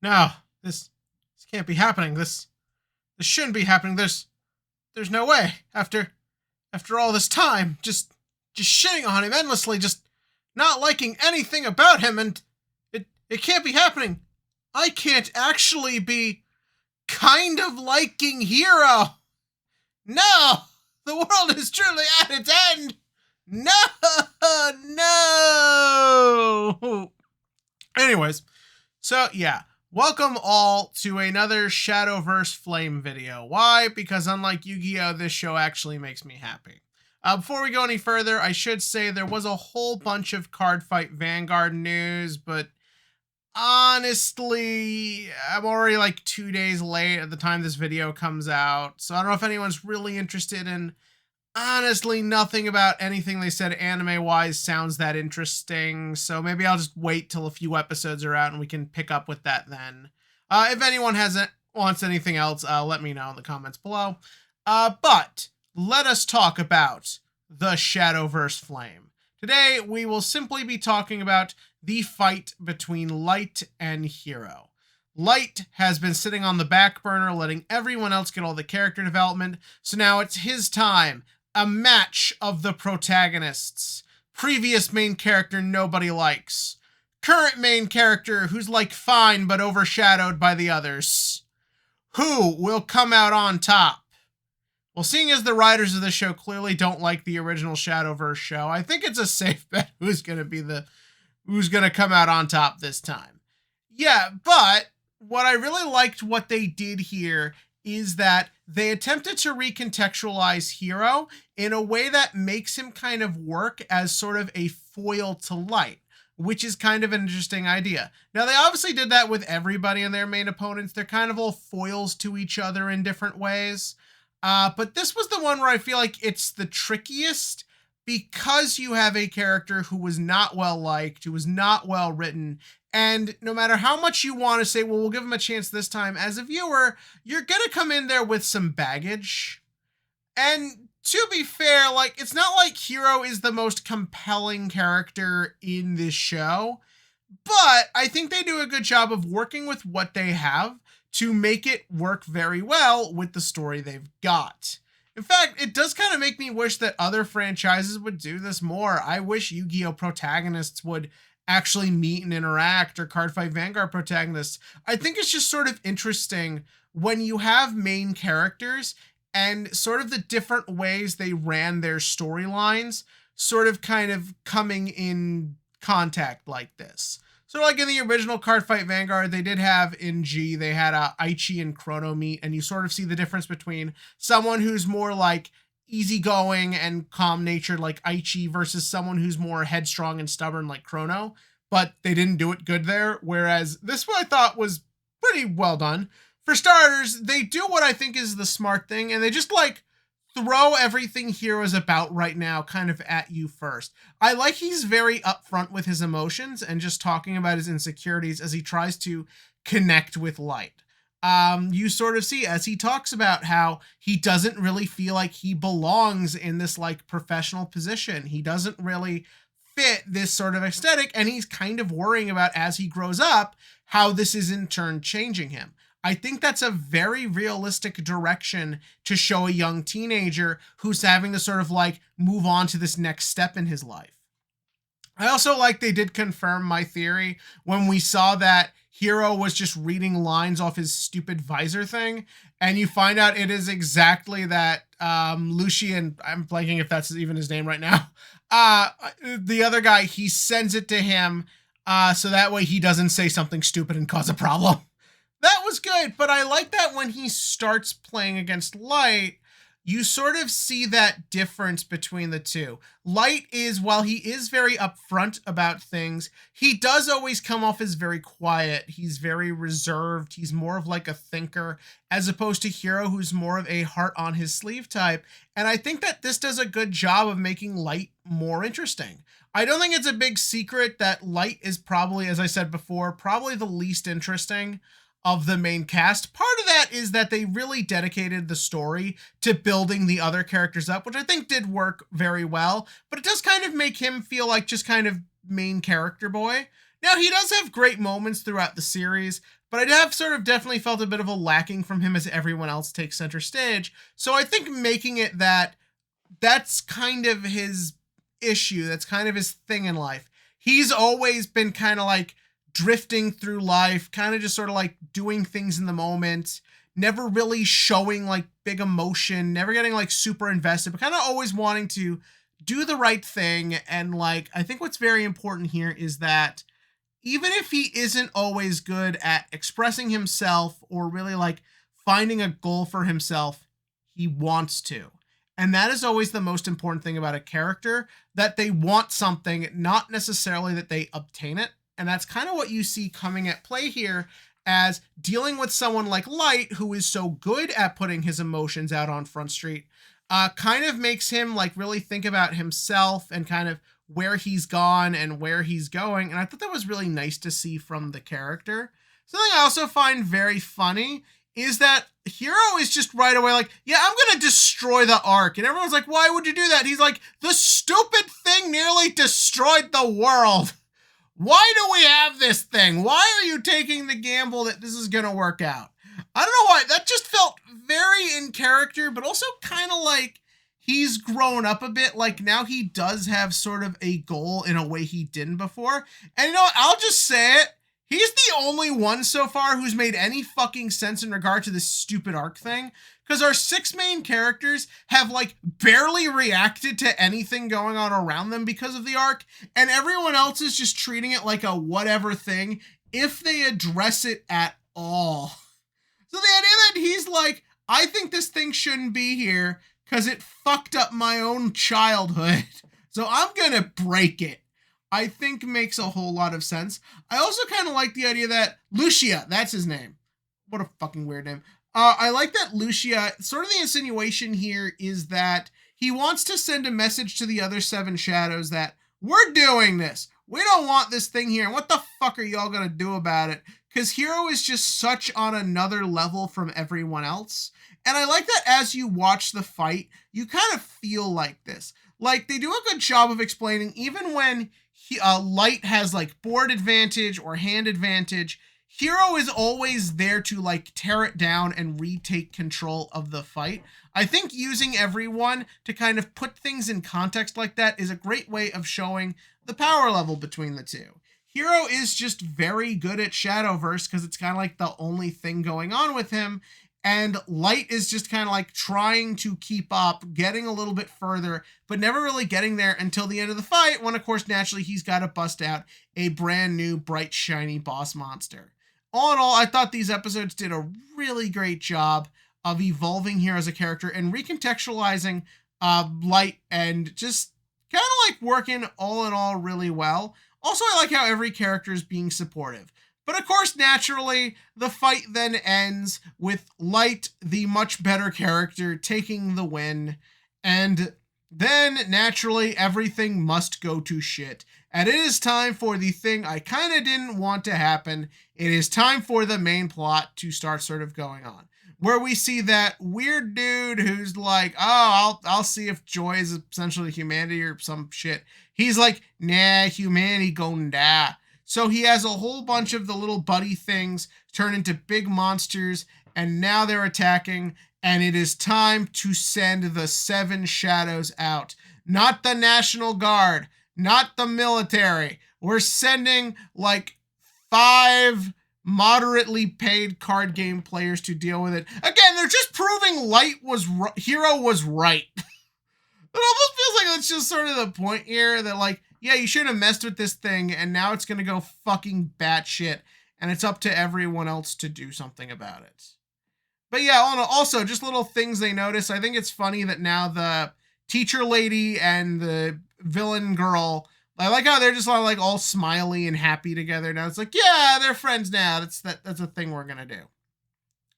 No, this can't be happening. This shouldn't be happening. There's no way. After all this time, just shitting on him endlessly, just not liking anything about him, and it can't be happening. I can't actually be kind of liking Hiro. No, the world is truly at its end. No, no. Anyways, so yeah, welcome all to another Shadowverse Flame video. Why? Because unlike Yu-Gi-Oh, this show actually makes me happy. Before we go any further, I should say there was a whole bunch of Cardfight Vanguard news, but honestly, I'm already like 2 days late at the time this video comes out, so I don't know if anyone's really interested in. Honestly, nothing about anything they said anime-wise sounds that interesting, so maybe I'll just wait till a few episodes are out and we can pick up with that then. If anyone wants anything else, let me know in the comments below. But let us talk about the Shadowverse Flame. Today, we will simply be talking about the fight between Light and Hiro. Light has been sitting on the back burner, letting everyone else get all the character development, so now it's his time. A match of the protagonists. Previous main character nobody likes. Current main character who's like fine but overshadowed by the others. Who will come out on top? Well, seeing as the writers of the show clearly don't like the original Shadowverse show, I think it's a safe bet who's gonna come out on top this time. Yeah, but what I really liked what they did here is that they attempted to recontextualize Hiro in a way that makes him kind of work as sort of a foil to Light, which is kind of an interesting idea. Now, they obviously did that with everybody and their main opponents. They're kind of all foils to each other in different ways. But this was the one where I feel like it's the trickiest because you have a character who was not well liked, who was not well written, and no matter how much you want to say, well, we'll give him a chance this time, as a viewer, you're going to come in there with some baggage. And to be fair, like, it's not like Hiro is the most compelling character in this show, but I think they do a good job of working with what they have to make it work very well with the story they've got. In fact, it does kind of make me wish that other franchises would do this more. I wish Yu-Gi-Oh! Protagonists would actually meet and interact, or Cardfight Vanguard protagonists. I think it's just sort of interesting when you have main characters and sort of the different ways they ran their storylines sort of kind of coming in contact like this. So like in the original Cardfight Vanguard, they did have in G, they had Aichi and Chrono meet, and you sort of see the difference between someone who's more like easygoing and calm-natured like Aichi versus someone who's more headstrong and stubborn like Chrono, but they didn't do it good there, whereas this one I thought was pretty well done. For starters, they do what I think is the smart thing, and they just like throw everything Hiro's about right now kind of at you first. I like he's very upfront with his emotions and just talking about his insecurities as he tries to connect with Light. You sort of see as he talks about how he doesn't really feel like he belongs in this like professional position. He doesn't really fit this sort of aesthetic, and he's kind of worrying about as he grows up how this is in turn changing him. I think that's a very realistic direction to show a young teenager who's having to sort of like move on to this next step in his life. I also like they did confirm my theory when we saw that Hiro was just reading lines off his stupid visor thing, and you find out it is exactly that Lucian, I'm blanking if that's even his name right now, the other guy, he sends it to him so that way he doesn't say something stupid and cause a problem. That was good, but I like that when he starts playing against Light, you sort of see that difference between the two. Light is, while he is very upfront about things, he does always come off as very quiet. He's very reserved. He's more of like a thinker, as opposed to Hiro, who's more of a heart on his sleeve type. And I think that this does a good job of making Light more interesting. I don't think it's a big secret that Light is probably, as I said before, probably the least interesting of the main cast. Part of that is that they really dedicated the story to building the other characters up, which I think did work very well, but it does kind of make him feel like just kind of main character boy. Now, he does have great moments throughout the series, but I have sort of definitely felt a bit of a lacking from him as everyone else takes center stage. So I think making it that's kind of his issue. That's kind of his thing in life. He's always been kind of like drifting through life, kind of just sort of like doing things in the moment, never really showing like big emotion, never getting like super invested, but kind of always wanting to do the right thing. And like, I think what's very important here is that even if he isn't always good at expressing himself or really like finding a goal for himself, he wants to. And that is always the most important thing about a character, that they want something, not necessarily that they obtain it. And that's kind of what you see coming at play here, as dealing with someone like Light, who is so good at putting his emotions out on Front Street, kind of makes him like really think about himself and kind of where he's gone and where he's going. And I thought that was really nice to see from the character. Something I also find very funny is that Hiro is just right away like, yeah, I'm going to destroy the Ark. And everyone's like, why would you do that? He's like, the stupid thing nearly destroyed the world. Why do we have this thing? Why are you taking the gamble that this is going to work out? I don't know why. That just felt very in character, but also kind of like he's grown up a bit. Like now he does have sort of a goal in a way he didn't before. And you know what? I'll just say it. He's the only one so far who's made any fucking sense in regard to this stupid arc thing. Because our 6 main characters have like barely reacted to anything going on around them because of the arc. And everyone else is just treating it like a whatever thing if they address it at all. So the idea that he's like, I think this thing shouldn't be here because it fucked up my own childhood. So I'm going to break it, I think makes a whole lot of sense. I also kind of like the idea that Lucia, that's his name. What a fucking weird name. I like that Lucia, sort of the insinuation here is that he wants to send a message to the other 7 shadows that we're doing this. We don't want this thing here. And what the fuck are y'all going to do about it? Because Hiro is just such on another level from everyone else. And I like that as you watch the fight, you kind of feel like this. Like they do a good job of explaining, even when Light has like board advantage or hand advantage, Hiro is always there to like tear it down and retake control of the fight. I think using everyone to kind of put things in context like that is a great way of showing the power level between the two. Hiro is just very good at Shadowverse because it's kind of like the only thing going on with him. And Light is just kind of like trying to keep up, getting a little bit further, but never really getting there until the end of the fight, when of course naturally he's got to bust out a brand new bright shiny boss monster. All in all, I thought these episodes did a really great job of evolving here as a character and recontextualizing Light, and just kind of like working all in all really well. Also, I like how every character is being supportive. But of course, naturally, the fight then ends with Light, the much better character, taking the win. And then, naturally, everything must go to shit. And it is time for the thing I kind of didn't want to happen. It is time for the main plot to start sort of going on, where we see that weird dude who's like, oh, I'll see if joy is essentially humanity or some shit. He's like, nah, humanity gon' die. So he has a whole bunch of the little buddy things turn into big monsters, and now they're attacking, and it is time to send the 7 shadows out. Not the National Guard, not the military. We're sending like 5 moderately paid card game players to deal with it. Again, they're just proving Hiro was right. It almost feels like that's just sort of the point here, that like, yeah, you shouldn't have messed with this thing, and now it's going to go fucking batshit, and it's up to everyone else to do something about it. But yeah, also, just little things they notice. I think it's funny that now the teacher lady and the villain girl, I like how they're just like all smiley and happy together. Now it's like, yeah, they're friends now. That's a thing we're going to do.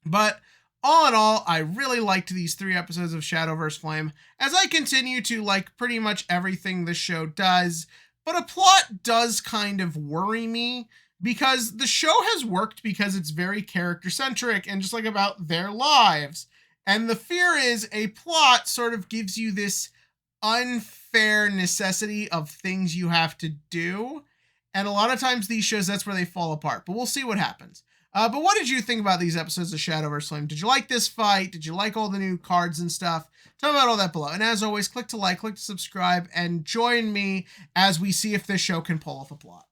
But all in all, I really liked these 3 episodes of Shadowverse Flame, as I continue to like pretty much everything the show does. But a plot does kind of worry me, because the show has worked because it's very character-centric and just like about their lives. And the fear is a plot sort of gives you this unfair necessity of things you have to do. And a lot of times these shows, that's where they fall apart. But we'll see what happens. But what did you think about these episodes of Shadowverse Flame? Did you like this fight? Did you like all the new cards and stuff? Tell me about all that below. And as always, click to like, click to subscribe, and join me as we see if this show can pull off a plot.